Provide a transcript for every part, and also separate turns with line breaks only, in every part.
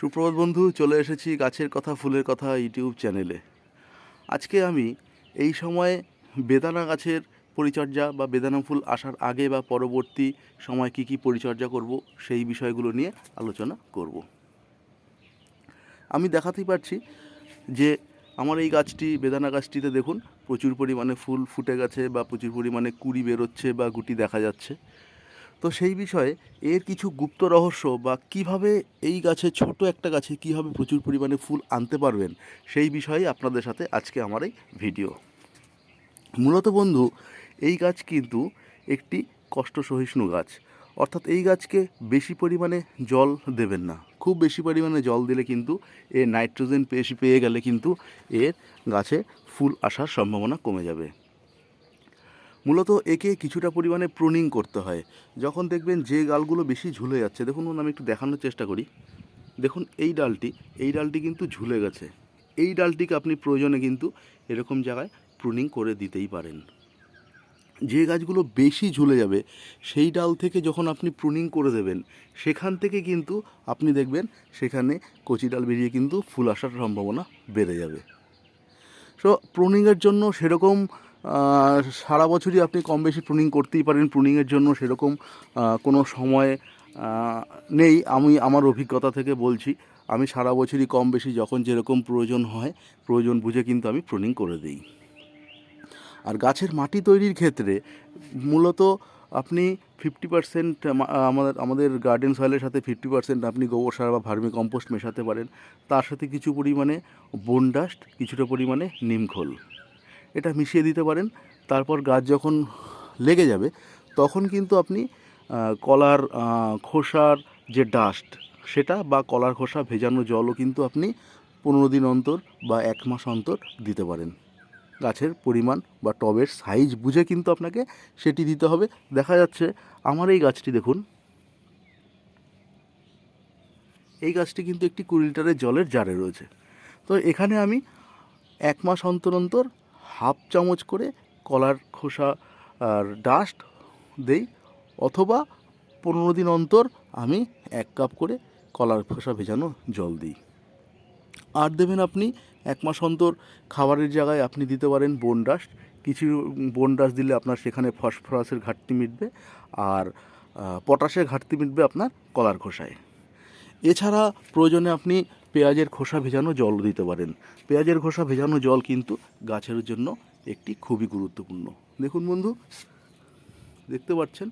সুপ্রভাত বন্ধু, চলে এসেছি গাছের কথা ফুলের কথা ইউটিউব চ্যানেলে। আজকে আমি এই সময়ে বেদানা গাছের পরিচর্যা বা বেদানা ফুল আসার আগে বা পরবর্তী সময় কি পরিচর্যা করব সেই বিষয়গুলো নিয়ে আলোচনা করব। আমি দেখাতেই পারছি যে আমার এই গাছটি, বেদানা গাছটিতে দেখুন প্রচুর পরিমাণে ফুল ফুটে গেছে বা প্রচুর পরিমাণে কুঁড়ি বেরোচ্ছে বা গুটি দেখা যাচ্ছে। তো সেই বিষয়ে এর কিছু গুপ্ত রহস্য বা কিভাবে এই গাছে, ছোট একটা গাছে কীভাবে প্রচুর পরিমাণে ফুল আনতে পারবেন, সেই বিষয়ে আপনাদের সাথে আজকে আমার এই ভিডিও। মূলত বন্ধু, এই গাছ কিন্তু একটি কষ্ট সহিষ্ণু গাছ। অর্থাৎ এই গাছকে বেশি পরিমাণে জল দেবেন না। খুব বেশি পরিমাণে জল দিলে কিন্তু এর নাইট্রোজেন পেয়ে গেলে কিন্তু এর গাছে ফুল আসার সম্ভাবনা কমে যাবে। মূলত একে কিছুটা পরিমাণে প্রুনিং করতে হয়। যখন দেখবেন যে ডালগুলো বেশি ঝুলে যাচ্ছে, দেখুন আমি একটু দেখানোর চেষ্টা করি। দেখুন এই ডালটি কিন্তু ঝুলে গেছে। এই ডালটিকে আপনি প্রয়োজনে কিন্তু এরকম জায়গায় প্রুনিং করে দিতেই পারেন। যে গাছগুলো বেশি ঝুলে যাবে সেই ডাল থেকে যখন আপনি প্রুনিং করে দেবেন, সেখান থেকে কিন্তু আপনি দেখবেন সেখানে কচি ডাল বেরিয়ে কিন্তু ফুল আসার সম্ভাবনা বেড়ে যাবে। সো প্রুনিংয়ের জন্য সেরকম সারা বছরই আপনি কম বেশি প্রুনিং করতেই পারেন। প্রুনিংয়ের জন্য সেরকম কোনো সময় নেই। আমি আমার অভিজ্ঞতা থেকে বলছি, আমি সারা বছরই কম বেশি যখন যেরকম প্রয়োজন হয়, প্রয়োজন বুঝে কিন্তু আমি প্রুনিং করে দিই। আর গাছের মাটি তৈরির ক্ষেত্রে মূলত আপনি 50% আমাদের গার্ডেন সয়েলের সাথে 50% আপনি গোবর সার বা ভার্মি কম্পোস্ট মেশাতে পারেন। তার সাথে কিছু পরিমাণে বোন ডাস্ট, কিছুটা পরিমাণে নিমখোল, এটা মিশিয়ে দিতে পারেন। তারপর গাছ যখন লেগে যাবে তখন কিন্তু আপনি কলার খোসার যে ডাস্ট, সেটা বা কলার খোসা ভেজানো জলও কিন্তু আপনি 15 দিন অন্তর বা 1 মাস অন্তর দিতে পারেন। গাছের পরিমাণ বা টবের সাইজ বুঝে কিন্তু আপনাকে সেটি দিতে হবে। দেখা যাচ্ছে আমার এই গাছটি দেখুন, এই গাছটি কিন্তু একটি 20 লিটারের জলের জারে রয়েছে। তো এখানে আমি 1 মাস অন্তর অন্তর হাফ চামচ করে কলার খোসা আর ডাস্ট দেই, অথবা 15 দিন অন্তর আমি 1 কাপ করে কলার খোসা ভেজানো জল দিই। আর দেবেন আপনি 1 মাস অন্তর খাবারের জায়গায় আপনি দিতে পারেন বোন ডাস্ট। কিছু বোন ডাস্ট দিলে আপনার সেখানে ফসফরাসের ঘাটতি মিটবে, আর পটাশের ঘাটতি মিটবে আপনার কলার খোসায়। এছাড়া প্রয়োজনে আপনি পেঁয়াজের খোসা ভেজানো জল দিতে পারেন। পেঁয়াজের খোসা ভেজানো জল কিন্তু গাছের জন্য একটি খুবই গুরুত্বপূর্ণ। দেখুন বন্ধু, দেখতে পাচ্ছেন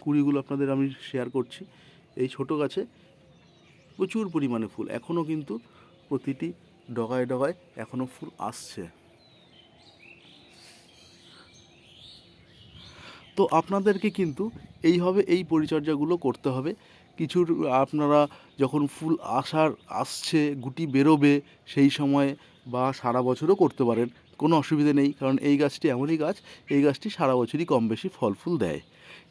কুড়িগুলো আপনাদের আমি শেয়ার করছি। এই ছোট গাছে প্রচুর পরিমাণে ফুল, এখনও কিন্তু প্রতিটি ডগায় ডগায় এখনও ফুল আসছে। তো আপনাদেরকে কিন্তু এইভাবে এই পরিচর্যাগুলো করতে হবে। কিছুর আপনারা যখন ফুল আসছে, গুটি বেরোবে সেই সময় বা সারা বছরও করতে পারেন, কোনো অসুবিধে নেই। কারণ এই গাছটি এমনই গাছ, এই গাছটি সারা বছরই কম বেশি ফল ফুল দেয়।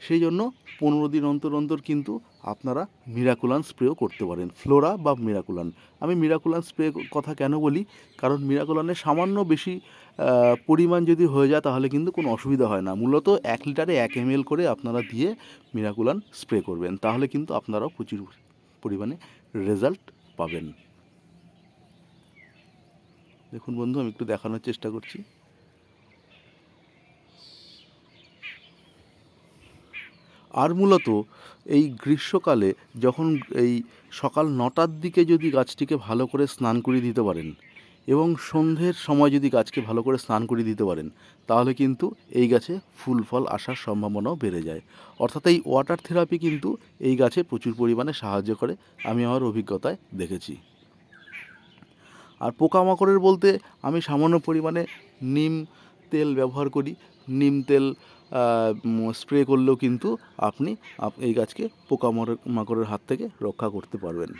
সেই জন্য 15 দিন অন্তর অন্তর কিন্তু আপনারা মিরাকুলান স্প্রেও করতে পারেন, ফ্লোরা বা মিরাকুলান। আমি মিরাকুলান স্প্রে কথা কেন বলি, কারণ মিরাকুলানের সামান্য বেশি পরিমাণ যদি হয়ে যায় তাহলে কিন্তু কোনো অসুবিধা হয় না। মূলত 1 লিটারে 1 ml করে আপনারা দিয়ে মিরাকুলান স্প্রে করবেন, তাহলে কিন্তু আপনারাও প্রচুর পরিমাণে রেজাল্ট পাবেন। দেখুন বন্ধু, আমি একটু দেখানোর চেষ্টা করছি। আর মূলত এই গ্রীষ্মকালে যখন এই সকাল 9টার দিকে যদি গাছটিকে ভালো করে স্নান করিয়ে দিতে পারেন এবং সন্ধ্যের সময় যদি গাছকে ভালো করে স্নান করিয়ে দিতে পারেন, তাহলে কিন্তু এই গাছে ফুল ফল আসার সম্ভাবনাও বেড়ে যায়। অর্থাৎ এই ওয়াটার থেরাপি কিন্তু এই গাছে প্রচুর পরিমাণে সাহায্য করে, আমি আমার অভিজ্ঞতায় দেখেছি। আর পোকামাকড়ের বলতে আমি সামান্য পরিমাণে নিম তেল ব্যবহার করি। নিম তেল স্প্রে করলেও কিন্তু আপনি এই গাছকে পোকামাকড়ের হাত থেকে রক্ষা করতে পারবেন।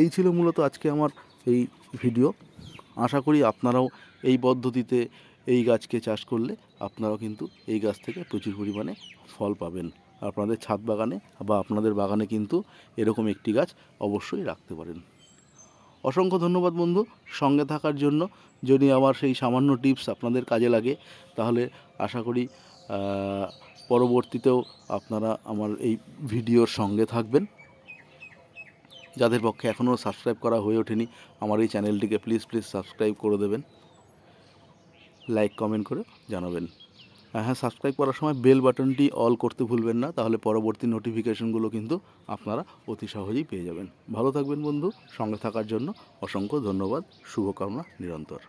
এই ছিল মূলত আজকে আমার এই ভিডিও। আশা করি আপনারাও এই পদ্ধতিতে এই গাছকে চাষ করলে আপনারাও কিন্তু এই গাছ থেকে প্রচুর পরিমাণে ফল পাবেন। আপনাদের ছাদ বাগানে বা আপনাদের বাগানে কিন্তু এরকম একটি গাছ অবশ্যই রাখতে পারেন। অসংখ্য ধন্যবাদ বন্ধু সঙ্গে থাকার জন্য। যদি আমার সেই সামান্য টিপস আপনাদের কাজে লাগে তাহলে আশা করি পরবর্তীতেও আপনারা আমার এই ভিডিওর সঙ্গে থাকবেন। যাদের পক্ষে এখনও সাবস্ক্রাইব করা হয়ে ওঠেনি আমার এই চ্যানেলটিকে প্লিজ সাবস্ক্রাইব করে দেবেন, লাইক কমেন্ট করে জানাবেন। হ্যাঁ, সাবস্ক্রাইব করার সময় বেল বাটনটি অল করতে ভুলবেন না, তাহলে পরবর্তী নোটিফিকেশনগুলো কিন্তু আপনারা অতি সহজেই পেয়ে যাবেন। ভালো থাকবেন বন্ধু, সঙ্গে থাকার জন্য অসংখ্য ধন্যবাদ, শুভকামনা নিরন্তর।